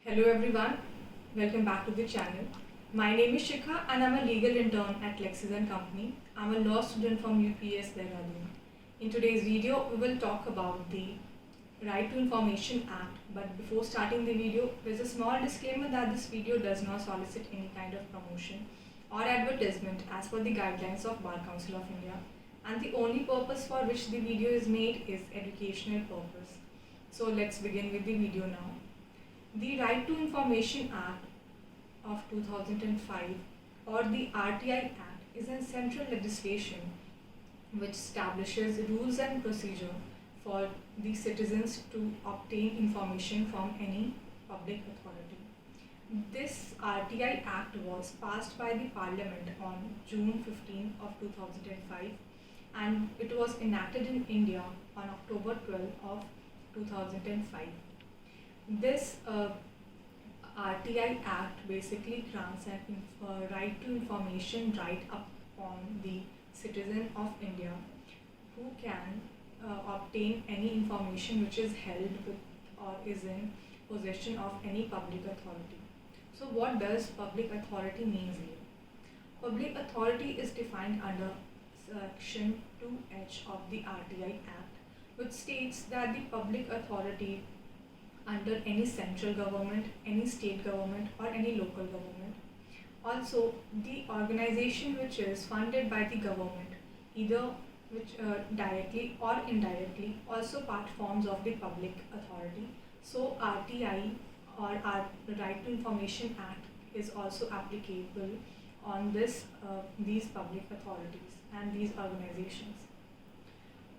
Hello everyone, welcome back to the channel. My name is Shikha and I'm a legal intern at Lexis & Company. I'm a law student from UPS Dehradun. In today's video, we will talk about the Right to Information Act. But before starting the video, there's a small disclaimer that this video does not solicit any kind of promotion or advertisement as per the guidelines of Bar Council of India. And the only purpose for which the video is made is educational purpose. So let's begin with the video now. The Right to Information Act of 2005 or the RTI Act is a central legislation which establishes rules and procedure for the citizens to obtain information from any public authority. This RTI Act was passed by the Parliament on June 15 of 2005 and it was enacted in India on October 12 of 2005. This RTI Act basically grants an right to information right upon the citizen of India who can obtain any information which is held with or is in possession of any public authority. So what does public authority means here? Public authority is defined under section 2H of the RTI Act, which states that the public authority under any central government, any state government or any local government. Also, the organization which is funded by the government, either which directly or indirectly, also part forms of the public authority. So RTI or Right to Information Act is also applicable on these public authorities and these organizations.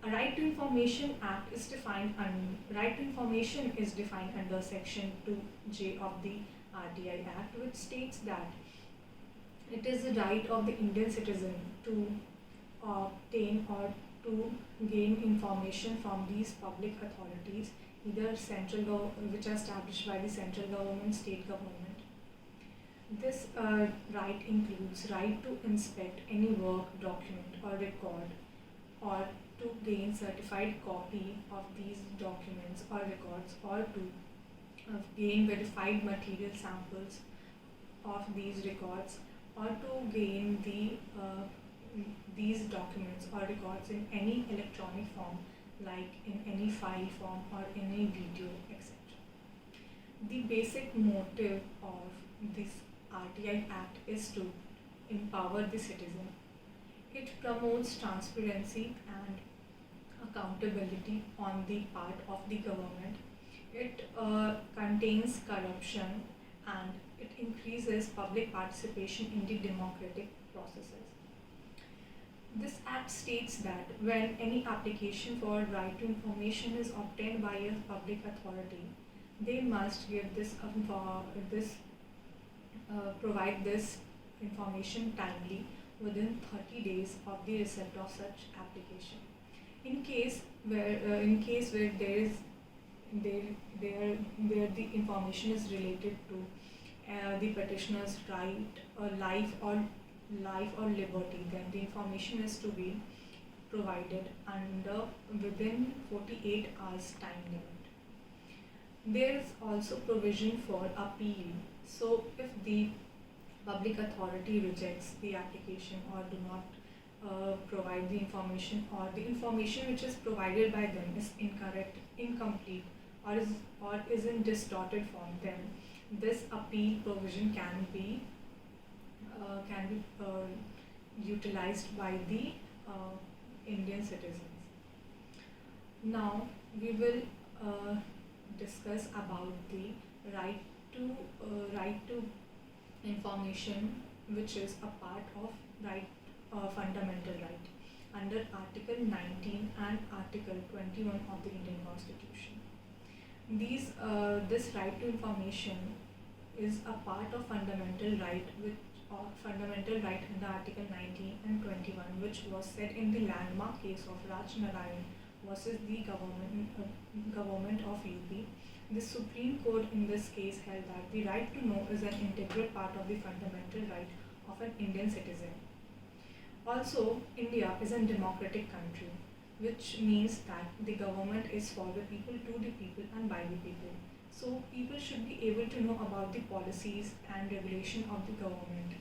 A Right to Information Act is defined Right to Information is defined under Section 2J of the RTI Act, which states that it is the right of the Indian citizen to obtain or to gain information from these public authorities, either which are established by the central government, state government. This right includes right to inspect any work, document or record, or to gain certified copy of these documents or records, or to gain verified material samples of these records, or to gain these documents or records in any electronic form, like in any file form or any video, etc. The basic motive of this RTI Act is to empower the citizen. It promotes transparency and accountability on the part of the government. It contains corruption and it increases public participation in the democratic processes. This act states that when any application for right to information is obtained by a public authority, they must give provide this information timely within 30 days of the receipt of such application. In case where the information is related to the petitioner's right or life or liberty, then the information is to be provided within 48 hours time limit. There is also provision for appeal. So if the public authority rejects the application or do not provide the information, or the information which is provided by them is incorrect, incomplete, or is in distorted form, then this appeal provision can be utilized by the Indian citizens. Now we will discuss about the right to information, which is a part of fundamental right under Article 19 and Article 21 of the Indian Constitution. This right to information is a part of fundamental right under Article 19 and 21, which was said in the landmark case of Raj Narayan versus the government of UP. The Supreme Court in this case held that the right to know is an integral part of the fundamental right of an Indian citizen. Also, India is a democratic country, which means that the government is for the people, to the people and by the people. So people should be able to know about the policies and regulation of the government.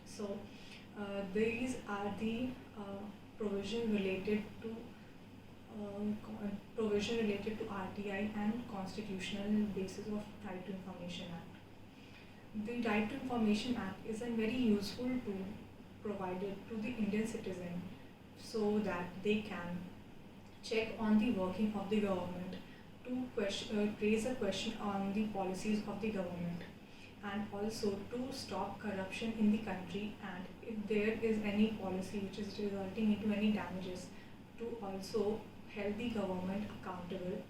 So these are the provision related to provision related to RTI and constitutional basis of Right to Information Act. The Right to Information Act is a very useful tool provided to the Indian citizen so that they can check on the working of the government, to raise a question on the policies of the government, and also to stop corruption in the country, and if there is any policy which is resulting into any damages, to also held the government accountable.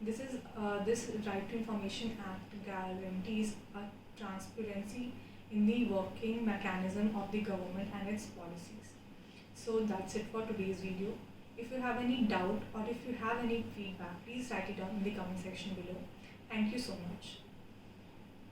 This Right to Information Act guarantees a transparency in the working mechanism of the government and its policies. So that's it for today's video. If you have any doubt or if you have any feedback, please write it down in the comment section below. Thank you so much.